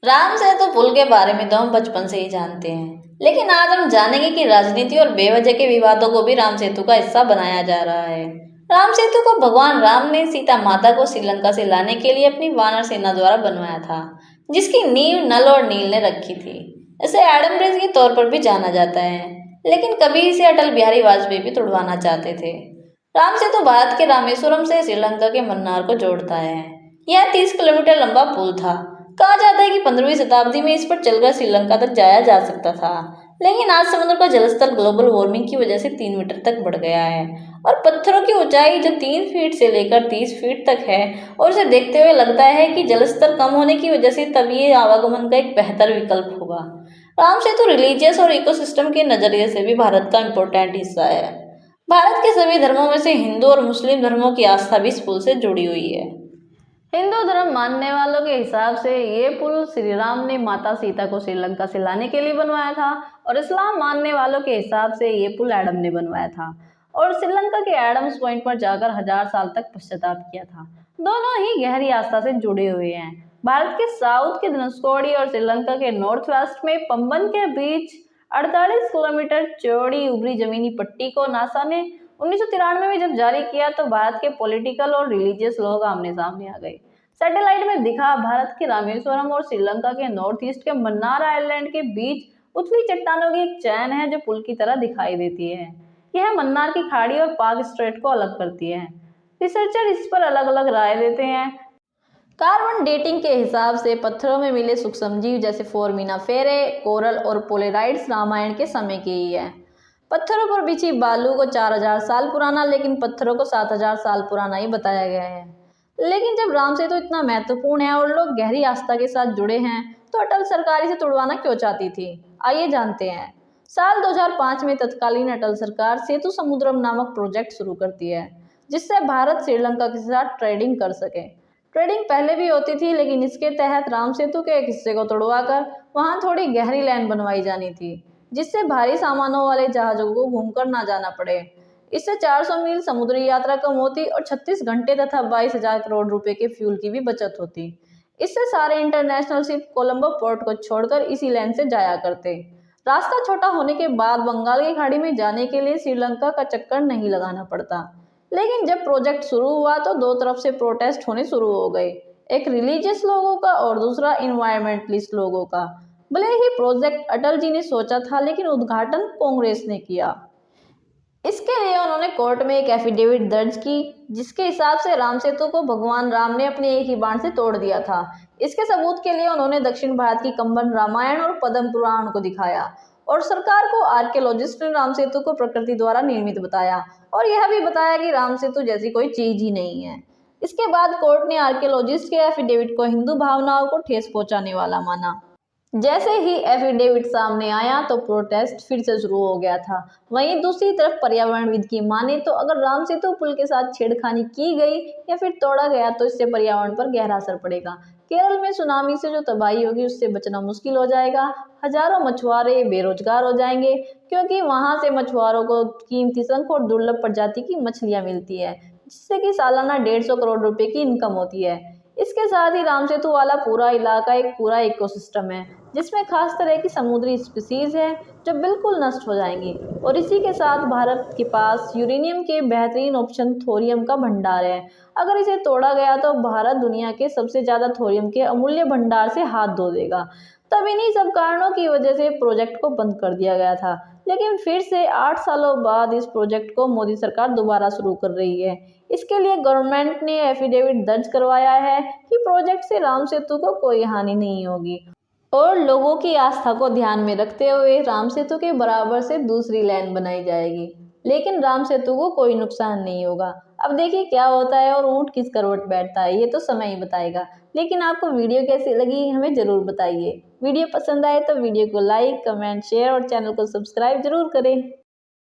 राम सेतु पुल के बारे में तो हम बचपन से ही जानते हैं, लेकिन आज हम जानेंगे कि राजनीति और बेवजह के विवादों को भी राम सेतु का हिस्सा बनाया जा रहा है। राम सेतु को भगवान राम ने सीता माता को श्रीलंका से लाने के लिए अपनी वानर सेना द्वारा बनवाया था, जिसकी नींव नल और नील ने रखी थी। इसे एडम ब्रिज के तौर पर भी जाना जाता है, लेकिन कभी इसे अटल बिहारी वाजपेयी भी तुड़वाना चाहते थे। राम सेतु भारत के रामेश्वरम से श्रीलंका के मन्नार को जोड़ता है। यह 30 किलोमीटर लंबा पुल था। कहा जाता है कि 15वीं शताब्दी में इस पर चलकर श्रीलंका तक जाया जा सकता था, लेकिन आज समुद्र का जलस्तर ग्लोबल वार्मिंग की वजह से 3 मीटर तक बढ़ गया है और पत्थरों की ऊंचाई जो 3 फीट से लेकर 30 फीट तक है, और इसे देखते हुए लगता है कि जलस्तर कम होने की वजह से तब ये आवागमन का एक बेहतर विकल्प होगा। राम सेतु रिलीजियस और इकोसिस्टम के नजरिए से भी भारत का इम्पोर्टेंट हिस्सा है। भारत के सभी धर्मों में से हिंदू और मुस्लिम धर्मों की आस्था भी इस पुल से जुड़ी हुई है। हिंदू धर्म मानने वालों के हिसाब से ये पुल श्री राम ने माता सीता को श्रीलंका से लाने के लिए बनवाया था, और इस्लाम मानने वालों के हिसाब से ये पुल एडम ने बनवाया था और श्रीलंका के एडम्स पॉइंट पर जाकर 1000 साल तक पश्चाताप किया था। दोनों ही गहरी आस्था से जुड़े हुए हैं। भारत के साउथ के धनुषकोडी और श्रीलंका के नॉर्थ वेस्ट में पंबन के बीच 48 किलोमीटर चौड़ी उभरी जमीनी पट्टी को नासा ने 1993 में जब जारी किया तो भारत के पॉलिटिकल और रिलीजियस लोग आमने सामने आ गए। सैटेलाइट में दिखा भारत के रामेश्वरम और श्रीलंका के नॉर्थ ईस्ट के मन्नार आइलैंड के बीच उथली चट्टानों की एक चैन है जो पुल की तरह दिखाई देती है। यह मन्नार की खाड़ी और पाक स्ट्रेट को अलग करती है। रिसर्चर इस पर अलग अलग राय देते हैं। कार्बन डेटिंग के हिसाब से पत्थरों में मिले सूक्ष्मजीव जैसे फोरमिनाफेरे, कोरल और पोलेराइड्स रामायण के समय के ही है। पत्थरों पर बिछी बालू को 4000 साल पुराना, लेकिन पत्थरों को 7000 साल पुराना ही बताया गया है। लेकिन जब राम सेतु इतना महत्वपूर्ण है और लोग गहरी आस्था के साथ जुड़े हैं, तो अटल सरकार इसे तुड़वाना क्यों चाहती थी? आइए जानते हैं। साल 2005 में तत्कालीन अटल सरकार सेतु समुद्रम नामक प्रोजेक्ट शुरू करती है, जिससे भारत श्रीलंका के साथ ट्रेडिंग कर सके। ट्रेडिंग पहले भी होती थी, लेकिन इसके तहत राम सेतु के एक हिस्से को तोड़वाकर वहां थोड़ी गहरी लाइन बनवाई जानी थी, जिससे भारी सामानों वाले जहाजों को घूमकर ना जाना पड़े। इससे 400 मील समुद्री यात्रा कम होती और 36 घंटे तथा 22,000 करोड़ रुपए के फ्यूल की भी बचत होती। इससे सारे इंटरनेशनल शिप कोलंबो पोर्ट को छोड़कर इसी लाइन से जाया करते। रास्ता छोटा होने के बाद बंगाल की खाड़ी में जाने के लिए श्रीलंका का चक्कर नहीं लगाना पड़ता। लेकिन जब प्रोजेक्ट शुरू हुआ तो दो तरफ से प्रोटेस्ट होने शुरू हो गए, एक रिलीजियस लोगों का और दूसरा इन्वायरमेंटलिस्ट लोगों का। भले ही प्रोजेक्ट अटल जी ने सोचा था, लेकिन उद्घाटन कांग्रेस ने किया। इसके लिए उन्होंने कोर्ट में एक एफिडेविट दर्ज की, जिसके हिसाब से राम सेतु को भगवान राम ने अपने एक ही बाण से तोड़ दिया था। इसके सबूत के लिए उन्होंने दक्षिण भारत की कंबन रामायण और पद्म पुराण को दिखाया, और सरकार को आर्कियोलॉजिस्ट ने राम सेतु को प्रकृति द्वारा निर्मित बताया और यह भी बताया कि राम सेतु जैसी कोई चीज ही नहीं है। इसके बाद कोर्ट ने आर्कियोलॉजिस्ट के एफिडेविट को हिंदू भावनाओं को ठेस पहुंचाने वाला माना। जैसे ही एफिडेविट सामने आया तो प्रोटेस्ट फिर से शुरू हो गया था। वहीं दूसरी तरफ पर्यावरणविद की माने तो अगर राम सेतु पुल के साथ छेड़खानी की गई या फिर तोड़ा गया तो इससे पर्यावरण पर गहरा असर पड़ेगा। केरल में सुनामी से जो तबाही होगी उससे बचना मुश्किल हो जाएगा। हजारों मछुआरे बेरोजगार हो जाएंगे, क्योंकि वहां से मछुआरों को कीमती शंख और दुर्लभ प्रजाति की मछलियां मिलती है, जिससे कि सालाना 150 करोड़ रुपए की इनकम होती है। इसके साथ ही राम सेतु वाला पूरा इलाका एक पूरा इकोसिस्टम है, जिसमें खास तरह की समुद्री स्पीसीज है जो बिल्कुल नष्ट हो जाएंगी। और इसी के साथ भारत के पास यूरेनियम के बेहतरीन ऑप्शन थोरियम का भंडार है। अगर इसे तोड़ा गया तो भारत दुनिया के सबसे ज्यादा थोरियम के अमूल्य भंडार से हाथ धो देगा। तब इन्हीं सब कारणों की वजह से प्रोजेक्ट को बंद कर दिया गया था, लेकिन फिर से 8 सालों बाद इस प्रोजेक्ट को मोदी सरकार दोबारा शुरू कर रही है। इसके लिए गवर्नमेंट ने एफिडेविट दर्ज करवाया है कि प्रोजेक्ट से राम सेतु को कोई हानि नहीं होगी, और लोगों की आस्था को ध्यान में रखते हुए राम सेतु के बराबर से दूसरी लाइन बनाई जाएगी, लेकिन राम सेतु को कोई नुकसान नहीं होगा। अब देखिए क्या होता है और ऊंट किस करवट बैठता है, ये तो समय ही बताएगा। लेकिन आपको वीडियो कैसी लगी हमें जरूर बताइए। वीडियो पसंद आए तो वीडियो को लाइक, कमेंट, शेयर और चैनल को सब्सक्राइब जरूर करें।